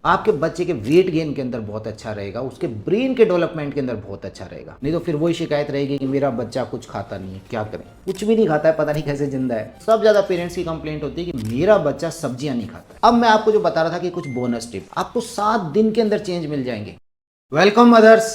आपके बच्चे के वेट गेन के अंदर बहुत अच्छा रहेगा, उसके ब्रेन के डेवलपमेंट के अंदर बहुत अच्छा रहेगा। नहीं तो फिर वही शिकायत रहेगी कि मेरा बच्चा कुछ खाता नहीं है। क्या करें, कुछ भी नहीं खाता है, पता नहीं कैसे जिंदा है। सब ज्यादा पेरेंट्स की कंप्लेंट होती है कि मेरा बच्चा सब्जियां नहीं खाता है। अब मैं आपको जो बता रहा था कि कुछ बोनस टिप, आपको 7 दिन के अंदर चेंज मिल जाएंगे। Welcome mothers.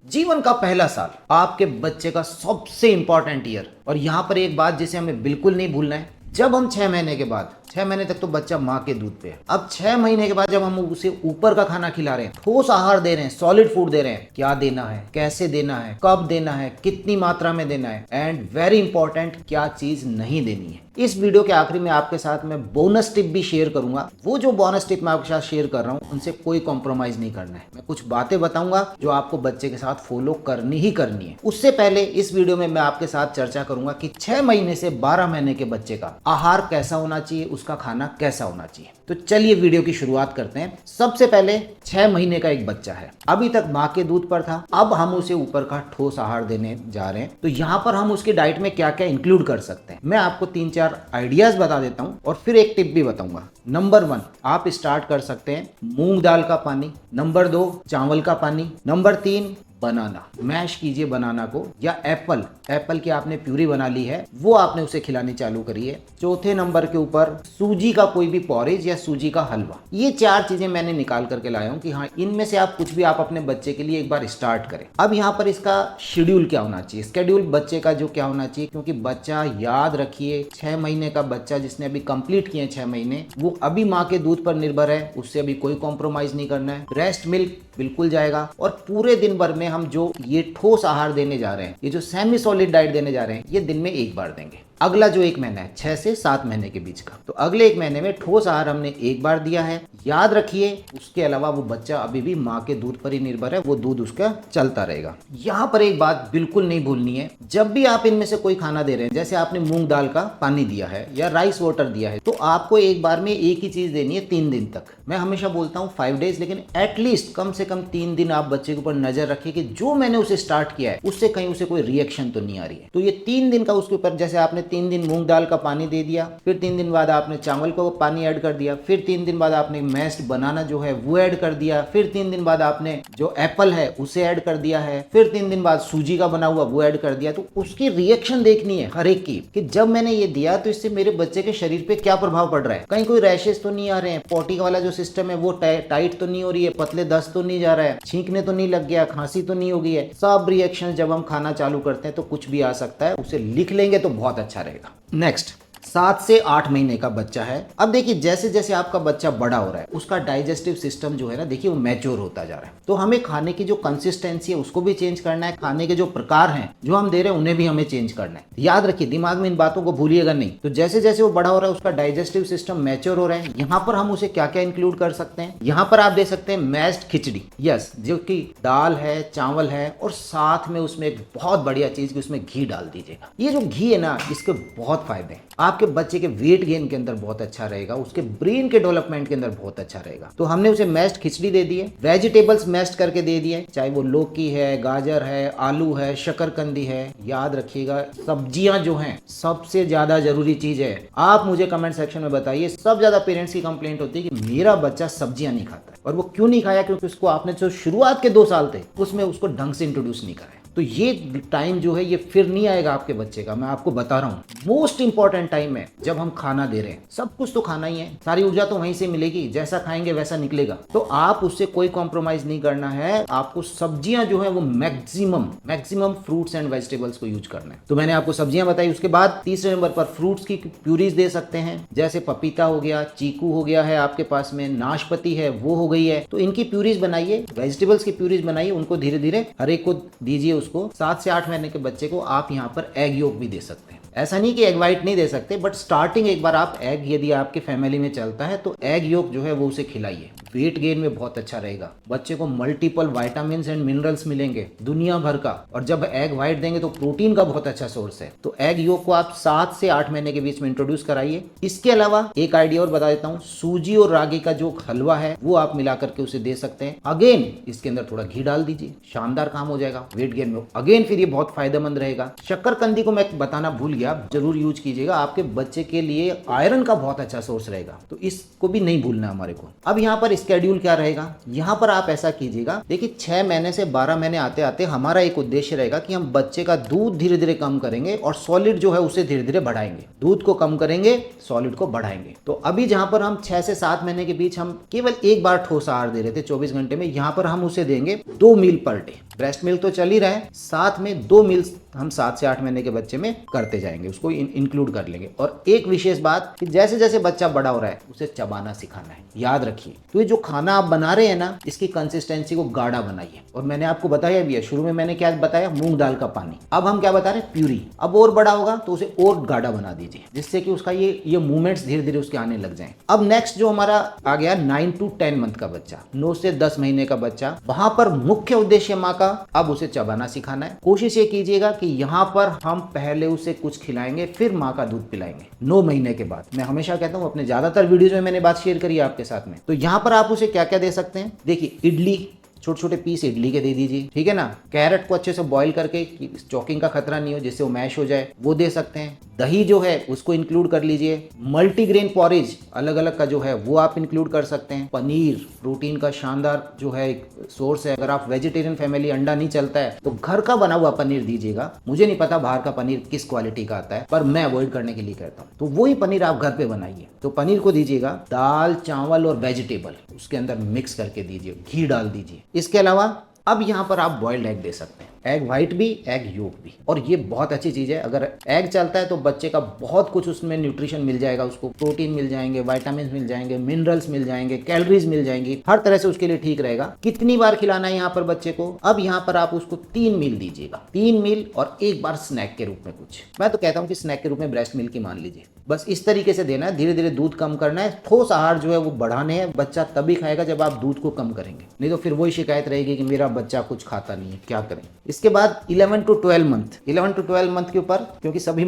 जीवन का पहला साल आपके बच्चे का सबसे इंपॉर्टेंट ईयर। और यहां पर एक बात जिसे हमें बिल्कुल नहीं भूलना है, जब हम 6 महीने के बाद, 6 महीने तक तो बच्चा माँ के दूध पे है, अब 6 महीने के बाद जब हम उसे ऊपर का खाना खिला रहे हैं, ठोस आहार दे रहे हैं, सॉलिड फूड दे रहे हैं, क्या देना है, कैसे देना है, कब देना है, कितनी मात्रा में देना है, एंड वेरी इंपॉर्टेंट क्या चीज नहीं देनी है। इस वीडियो के आखिरी में आपके साथ मैं बोनस टिप भी शेयर करूंगा। वो जो बोनस टिप मैं आपके साथ शेयर कर रहा हूं उनसे कोई कॉम्प्रोमाइज नहीं करना है। मैं कुछ बातें बताऊंगा जो आपको बच्चे के साथ फॉलो करनी ही करनी है। उससे पहले इस वीडियो में मैं आपके साथ चर्चा करूंगा कि 6 महीने से 12 महीने के बच्चे का आहार कैसा होना चाहिए, उसका खाना कैसा होना चाहिए। तो चलिए वीडियो की शुरुआत करते हैं। सबसे पहले 6 महीने का एक बच्चा है, अभी तक माँ के दूध पर था, अब हम उसे ऊपर का ठोस आहार देने जा रहे हैं। तो यहाँ पर हम उसकी डाइट में क्या क्या इंक्लूड कर सकते हैं, मैं आपको 3-4 आइडियाज बता देता हूँ और फिर एक टिप भी बताऊंगा। नंबर 1, आप स्टार्ट कर सकते हैं मूंग दाल का पानी। नंबर 2, चावल का पानी। नंबर 3, बनाना। मैश कीजिए बनाना को, या एप्पल की आपने प्यूरी बना ली है, वो आपने उसे खिलानी चालू करी है। चौथे नंबर के ऊपर सूजी का कोई भी पॉरेज या सूजी का हलवा। ये 4 चीजें मैंने निकाल करके लाया हूं कि हाँ, इनमें से आप कुछ भी आप अपने बच्चे के लिए एक बार स्टार्ट करें। अब यहाँ पर इसका शेड्यूल क्या होना चाहिए, स्केड्यूल बच्चे का जो क्या होना चाहिए, क्योंकि बच्चा, याद रखिए, 6 महीने का बच्चा जिसने अभी कंप्लीट किए 6 महीने, वो अभी माँ के दूध पर निर्भर है, उससे अभी कोई कॉम्प्रोमाइज नहीं करना है। ब्रेस्ट मिल्क बिल्कुल जाएगा। और पूरे दिन भर में हम जो ये ठोस आहार देने जा रहे हैं, ये जो सेमी सॉलिड डाइट देने जा रहे हैं, ये दिन में एक बार देंगे। अगला जो 1 महीना है, 6 से 7 महीने के बीच का, तो अगले 1 महीने में ठोस आहार हमने एक बार दिया है। याद रखिए, उसके अलावा वो बच्चा अभी भी माँ के दूध पर ही निर्भर है, वो दूध उसका चलता रहेगा। यहाँ पर एक बात बिल्कुल नहीं भूलनी है, जब भी आप इनमें से कोई खाना दे रहे हैं, जैसे आपने मूंग दाल का पानी दिया है या राइस वाटर दिया है, तो आपको एक बार में एक ही चीज देनी है 3 दिन तक। मैं हमेशा बोलता हूँ 5 डेज, लेकिन एटलीस्ट कम से कम 3 दिन आप बच्चे के ऊपर नजर रखिए कि जो मैंने उसे स्टार्ट किया है उससे कहीं उसे कोई रिएक्शन तो नहीं आ रही है। तो ये 3 दिन का उसके ऊपर, जैसे आपने 3 दिन मूंग दाल का पानी दे दिया, फिर 3 दिन बाद आपने चावल को पानी ऐड कर दिया, फिर 3 दिन बाद आपने मैश्ड बनाना जो है वो ऐड कर दिया, फिर 3 दिन बाद आपने जो एप्पल है उसे ऐड कर दिया है, फिर 3 दिन बाद सूजी का बना हुआ वो ऐड कर दिया। तो उसकी रिएक्शन देखनी है हर एक की कि जब मैंने ये दिया तो इससे मेरे बच्चे के शरीर पे क्या प्रभाव पड़ रहा है, कहीं कोई रैशेस तो नहीं आ रहे हैं, पॉटी वाला जो सिस्टम है वो टाइट तो नहीं हो रही है, पतले दस्त तो नहीं जा रहा है, छींकने तो नहीं लग गया, खांसी तो नहीं हो गई है। सब रिएक्शन जब हम खाना चालू करते हैं तो कुछ भी आ सकता है, उसे लिख लेंगे तो बहुत अच्छा रहेगा। नेक्स्ट, 7 से 8 महीने का बच्चा है। अब देखिए, जैसे जैसे आपका बच्चा बड़ा हो रहा है, उसका डाइजेस्टिव सिस्टम जो है ना, देखिए वो मैच्योर होता जा रहा है। तो हमें खाने की जो कंसिस्टेंसी है उसको भी चेंज करना है, खाने के जो प्रकार हैं जो हम दे रहे हैं उन्हें भी हमें चेंज करना है। याद रखिए, दिमाग में इन बातों को भूलिएगा नहीं। तो जैसे जैसे वो बड़ा हो रहा है, उसका डाइजेस्टिव सिस्टम मैच्योर हो रहा है, यहाँ पर हम उसे क्या क्या इंक्लूड कर सकते हैं। यहाँ पर आप दे सकते हैं मैश्ड खिचड़ी, यस, जो कि दाल है, चावल है, और साथ में उसमें एक बहुत बढ़िया चीज कि उसमें घी डाल दीजिएगा। ये जो घी है ना, इसके बहुत फायदे हैं। आपके बच्चे के वेट गेन के अंदर बहुत अच्छा रहेगा, उसके ब्रेन के डेवलपमेंट के अंदर बहुत अच्छा रहेगा। तो हमने उसे मैश्ड खिचड़ी दे दी है, वेजिटेबल्स मैश्ड करके दे दिए, चाहे वो लौकी है, गाजर है, आलू है, शकरकंदी है। याद रखिएगा, सब्जियां जो हैं सबसे ज्यादा जरूरी चीज है। आप मुझे कमेंट सेक्शन में बताइए, सब ज्यादा पेरेंट्स की कंप्लेंट होती है कि मेरा बच्चा सब्जियां नहीं खाता है। और वो क्यों नहीं खाया, क्योंकि उसको आपने जो शुरुआत के 2 साल थे उसमें उसको ढंग से इंट्रोड्यूस नहीं करा। तो ये टाइम जो है ये फिर नहीं आएगा आपके बच्चे का, मैं आपको बता रहा हूँ। मोस्ट इंपॉर्टेंट टाइम है जब हम खाना दे रहे हैं। सब कुछ तो खाना ही है, सारी ऊर्जा तो वहीं से मिलेगी, जैसा खाएंगे वैसा निकलेगा। तो आप उससे कोई कॉम्प्रोमाइज नहीं करना है, आपको सब्जियां जो है वो मैक्सिमम फ्रूट्स एंड वेजिटेबल्स को यूज करना है। तो मैंने आपको सब्जियां बताई। उसके बाद तीसरे नंबर पर फ्रूट्स की प्यूरीज दे सकते हैं, जैसे पपीता हो गया, चीकू हो गया है आपके पास में, नाशपाती है वो हो गई है, तो इनकी प्यूरीज बनाइए, वेजिटेबल्स की प्यूरीज बनाइए, उनको धीरे धीरे हर एक को दीजिए। उसको 7 से 8 महीने के बच्चे को आप यहाँ पर एग योक भी दे सकते हैं। ऐसा नहीं कि एग वाइट नहीं दे सकते, बट स्टार्टिंग एक बार आप एग, यदि आपके फैमिली में चलता है तो एग योक जो है वो उसे खिलाइए। वेट गेन में बहुत अच्छा रहेगा, बच्चे को मल्टीपल विटामिन्स एंड मिनरल्स मिलेंगे दुनिया भर का। और जब एग वाइट देंगे तो प्रोटीन का बहुत अच्छा सोर्स है। तो एग योक को आप 7 से 8 महीने के बीच में इंट्रोड्यूस कराइए। इसके अलावा एक आइडिया और बता देता हूँ, सूजी और रागी का जो हलवा है वो आप मिला करके उसे दे सकते हैं। अगेन इसके अंदर थोड़ा घी डाल दीजिए, शानदार काम हो जाएगा वेट गेन में। अगेन फिर ये बहुत फायदेमंद रहेगा। शक्करकंदी को मैं बताना भूल गया, जरूर यूज कीजिएगा, आपके बच्चे के लिए आयरन का बहुत अच्छा सोर्स रहेगा, तो इसको भी नहीं भूलना हमारे को। अब यहाँ पर स्केड्यूल क्या रहेगा, यहाँ पर आप ऐसा कीजिएगा, देखिए 6 महीने से 12 महीने आते आते हमारा एक उद्देश्य रहेगा कि हम बच्चे का दूध धीरे धीरे कम करेंगे और सॉलिड जो है उसे धीरे धीरे बढ़ाएंगे। दूध को कम करेंगे, सॉलिड को बढ़ाएंगे। तो अभी जहाँ पर हम 6 से 7 महीने के बीच हम केवल एक बार ठोस आहार दे रहे थे 24 घंटे में, यहाँ पर हम उसे देंगे 2 मील पर डे। ब्रेस्ट मिल्क तो चल ही रहा है, साथ में 2 मील्स हम 7 से 8 महीने के बच्चे में करते जाएंगे, उसको इंक्लूड कर लेंगे। और एक विशेष बात कि जैसे जैसे बच्चा बड़ा हो रहा है उसे चबाना सिखाना है, याद रखिए। तो ये जो खाना आप बना रहे हैं ना, इसकी कंसिस्टेंसी को गाढ़ा बनाइए। और मैंने आपको बताया भी है, शुरू में मैंने क्या बताया, मूंग दाल का पानी। अब हम क्या बता रहे हैं, प्यूरी। अब और बड़ा होगा तो उसे और गाढ़ा बना दीजिए, जिससे कि उसका ये मूवमेंट्स धीरे धीरे उसके आने लग जाएं। अब नेक्स्ट जो हमारा आ गया 9 to 10 मंथ का बच्चा, 9 से 10 महीने का बच्चा, वहां पर मुख्य उद्देश्य माँ का अब उसे चबाना सिखाना है। कोशिश ये कीजिएगा कि यहाँ पर हम पहले उसे कुछ खिलाएंगे, फिर माँ का दूध पिलाएंगे 9 महीने के बाद। मैं हमेशा कहता हूँ, अपने ज्यादातर वीडियोज में मैंने बात शेयर करी है आपके साथ में। तो यहाँ पर आप उसे क्या क्या दे सकते हैं, देखिए इडली, छोटे छोटे पीस इडली के दे दीजिए, ठीक है ना। कैरेट को अच्छे से बॉईल करके, चॉकिंग का खतरा नहीं हो, जिससे वो मैश हो जाए, वो दे सकते हैं। दही जो है उसको इंक्लूड कर लीजिए। मल्टीग्रेन पॉरेज अलग अलग का जो है वो आप इंक्लूड कर सकते हैं। पनीर प्रोटीन का शानदार जो है एक सोर्स है। अगर आप वेजिटेरियन फैमिली, अंडा नहीं चलता है तो घर का बना हुआ पनीर दीजिएगा। मुझे नहीं पता बाहर का पनीर किस क्वालिटी का आता है, पर मैं अवॉइड करने के लिए कहता हूँ। तो वही पनीर आप घर पे बनाइए। तो पनीर को दीजिएगा, दाल चावल और वेजिटेबल उसके अंदर मिक्स करके दीजिए, घी डाल दीजिए। इसके अलावा अब यहाँ पर आप बॉइल्ड एग दे सकते हैं, एग व्हाइट भी, एग योक भी। और ये बहुत अच्छी चीज़ है, अगर एग चलता है तो बच्चे का बहुत कुछ उसमें न्यूट्रिशन मिल जाएगा, उसको प्रोटीन मिल जाएंगे, विटामिन मिल जाएंगे, मिनरल्स मिल जाएंगे, कैलोरीज मिल जाएंगी, हर तरह से उसके लिए ठीक रहेगा। कितनी बार खिलाना है यहाँ पर बच्चे को, अब यहाँ पर आप उसको 3 मील दीजिएगा, 3 मील और एक बार स्नैक के रूप में कुछ। मैं तो कहता हूँ कि स्नैक के रूप में ब्रेस्ट मिल्क ही मान लीजिए। बस इस तरीके से देना है, धीरे धीरे दूध कम करना है। ठोस आहार जो है वो बढ़ाने हैं। बच्चा तभी खाएगा जब आप दूध को कम करेंगे, नहीं तो फिर वही शिकायत रहेगी कि मेरा बच्चा कुछ खाता नहीं है, क्या करें। इसके बाद 11 to 12 मंथ, 11 to 12 मंथ के ऊपर, क्योंकि सभी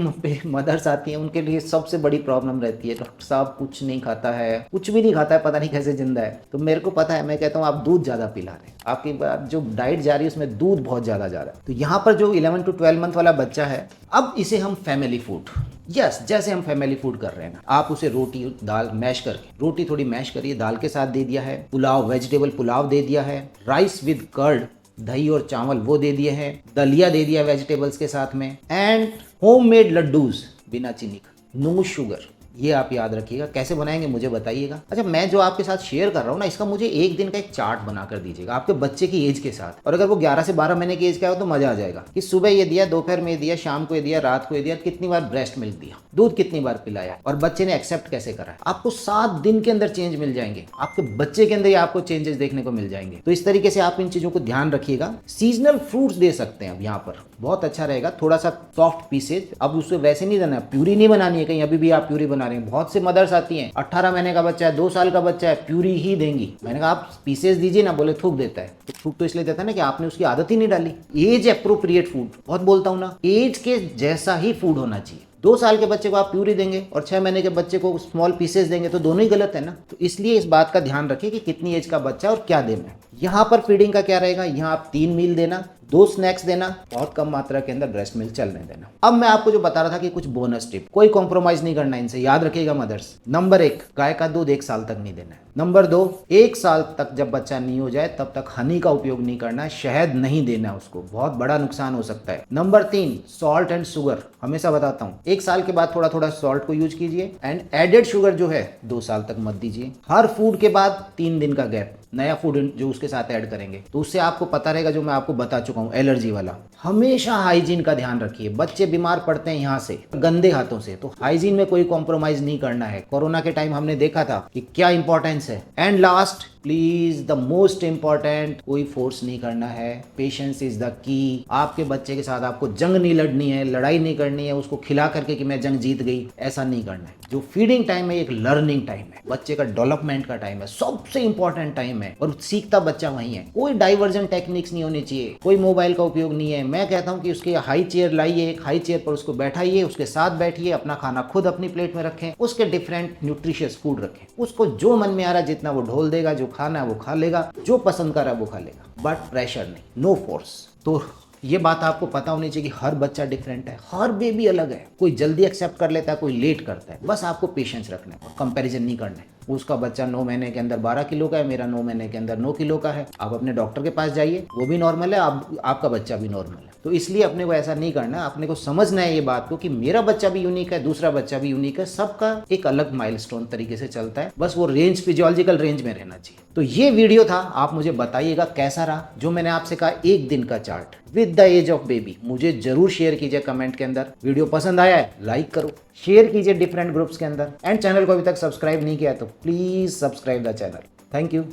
मदर्स आती हैं, उनके लिए सबसे बड़ी प्रॉब्लम रहती है, डॉक्टर साहब कुछ नहीं खाता है, कुछ भी नहीं खाता है, पता नहीं कैसे जिंदा है। तो मेरे को पता है, मैं कहता हूँ आप दूध ज्यादा पिला रहे हैं, आपकी जो डाइट जा रही है उसमें दूध बहुत ज्यादा जा रहा है। तो यहाँ पर जो 11 to 12 मंथ वाला बच्चा है, अब इसे हम फैमिली फूड, जैसे हम फैमिली फूड कर रहे हैं ना, आप उसे रोटी दाल मैश करके, रोटी थोड़ी मैश करिए, दाल के साथ दे दिया है, पुलाव वेजिटेबल पुलाव दे दिया है, राइस विद कर्ड, दही और चावल वो दे दिए हैं, दलिया दे दिया वेजिटेबल्स के साथ में, एंड होममेड लड्डूज बिना चीनी का, नो शुगर। ये आप याद रखिएगा। कैसे बनाएंगे मुझे बताइएगा। अच्छा, मैं जो आपके साथ शेयर कर रहा हूँ ना, इसका मुझे एक दिन का एक चार्ट बना कर दीजिएगा आपके बच्चे की एज के साथ। और अगर वो 11 से 12 महीने की एज का हो तो मजा आ जाएगा कि सुबह ये दिया, दोपहर में दिया, शाम को ये दिया, रात को ये दिया, कितनी बार ब्रेस्ट मिल्क दिया, दूध कितनी बार पिलाया, और बच्चे ने एक्सेप्ट कैसे करा है। आपको 7 दिन के अंदर चेंज मिल जाएंगे, आपके बच्चे के अंदर ही आपको चेंजेस देखने को मिल जाएंगे। तो इस तरीके से आप इन चीजों को ध्यान रखिएगा। सीजनल फ्रूट्स दे सकते हैं अब यहाँ पर, बहुत अच्छा रहेगा। थोड़ा सा सॉफ्ट पीसेज, अब उसको वैसे नहीं देना, प्यूरी नहीं बनानी है कहीं, अभी भी आप प्यूरी बना रहे हैं। बहुत से मदर्स आती हैं, 18 महीने का बच्चा है, 2 साल का बच्चा है, प्यूरी ही देंगी। मैंने कहा आप पीसेज दीजिए ना, बोले थूक देता है। तो थूक तो इसलिए देता है ना कि आपने उसकी आदत ही नहीं डाली। एज एप्रोप्रिएट फूड, बहुत बोलता हूँ ना, एज के जैसा ही फूड होना चाहिए। 2 साल के बच्चे को आप प्यूरी देंगे और 6 महीने के बच्चे को स्मॉल पीसेस देंगे तो दोनों ही गलत है ना। तो इसलिए इस बात का ध्यान रखिए कि कितनी एज का बच्चा और क्या देना है। यहाँ पर फीडिंग का क्या रहेगा, यहाँ आप 3 मील देना, 2 स्नैक्स देना, बहुत कम मात्रा के अंदर ब्रेस्ट मिल्क चलने देना। अब मैं आपको जो बता रहा था कि कुछ बोनस टिप, कोई कॉम्प्रोमाइज नहीं करना इनसे, याद रखिएगा मदर्स। नंबर 1, गाय का दूध 1 साल तक नहीं देना है। नंबर 2, 1 साल तक जब बच्चा नहीं हो जाए तब तक हनी का उपयोग नहीं करना है, शहद नहीं देना है उसको, बहुत बड़ा नुकसान हो सकता है। नंबर 3, सॉल्ट एंड शुगर, हमेशा बताता हूँ 1 साल के बाद थोड़ा थोड़ा सॉल्ट को यूज कीजिए, एंड एडेड शुगर जो है 2 साल तक मत दीजिए। हर फूड के बाद 3 दिन का गैप नया फूड जो उसके साथ ऐड करेंगे, तो उससे आपको पता रहेगा, जो मैं आपको बता चुका हूँ एलर्जी वाला। हमेशा हाइजीन का ध्यान रखिए, बच्चे बीमार पड़ते हैं यहाँ से गंदे हाथों से, तो हाइजीन में कोई कॉम्प्रोमाइज नहीं करना है। कोरोना के टाइम हमने देखा था कि क्या इंपॉर्टेंस है। And last, please the most important, कोई फोर्स नहीं करना है, पेशेंस इज द की। आपके बच्चे के साथ आपको जंग नहीं लड़नी है, लड़ाई नहीं करनी है, उसको खिला करके कि मैं जंग जीत गई, ऐसा नहीं करना है। जो फीडिंग टाइम है एक लर्निंग टाइम है, बच्चे का डेवलपमेंट का टाइम है, सबसे इंपॉर्टेंट टाइम है, और सीखता बच्चा वही है। कोई डाइवर्जन टेक्निक्स नहीं होनी चाहिए, कोई मोबाइल का उपयोग नहीं है। मैं कहता हूँ कि उसके हाई चेयर लाइए, एक हाई चेयर पर उसको बैठाइए, उसके साथ बैठिए, अपना खाना खुद अपनी प्लेट में रखें, उसके डिफरेंट न्यूट्रिशियस फूड रखें, उसको जो मन में आ रहा है जितना वो ढोल देगा, जो खाना है वो खा लेगा, जो पसंद कर रहा है वो खा लेगा, बट प्रेशर नहीं, नो फोर्स। तो ये बात आपको पता होनी चाहिए कि हर बच्चा डिफरेंट है, हर बेबी अलग है, कोई जल्दी एक्सेप्ट कर लेता है, कोई लेट करता है। बस आपको पेशेंस रखना है और कंपैरिजन नहीं करना है। उसका बच्चा 9 महीने के अंदर 12 किलो का है, मेरा 9 महीने के अंदर 9 किलो का है। आप अपने डॉक्टर के पास जाइए, वो भी नॉर्मल है, आपका बच्चा भी नॉर्मल है। तो इसलिए अपने को ऐसा नहीं करना है, अपने को समझना है ये बात को कि मेरा बच्चा भी यूनिक है, दूसरा बच्चा भी यूनिक है, सबका एक अलग माइलस्टोन तरीके से चलता है। बस वो रेंज, फिजियोलॉजिकल रेंज में रहना चाहिए। तो ये वीडियो था, आप मुझे बताइएगा कैसा रहा। जो मैंने आपसे कहा 1 दिन का chart with the age of baby, मुझे जरूर शेयर कीजिए कमेंट के अंदर। वीडियो पसंद आया है लाइक करो, शेयर कीजिए डिफरेंट ग्रुप्स के अंदर, एंड चैनल को अभी तक सब्सक्राइब नहीं किया तो please subscribe the channel. Thank you.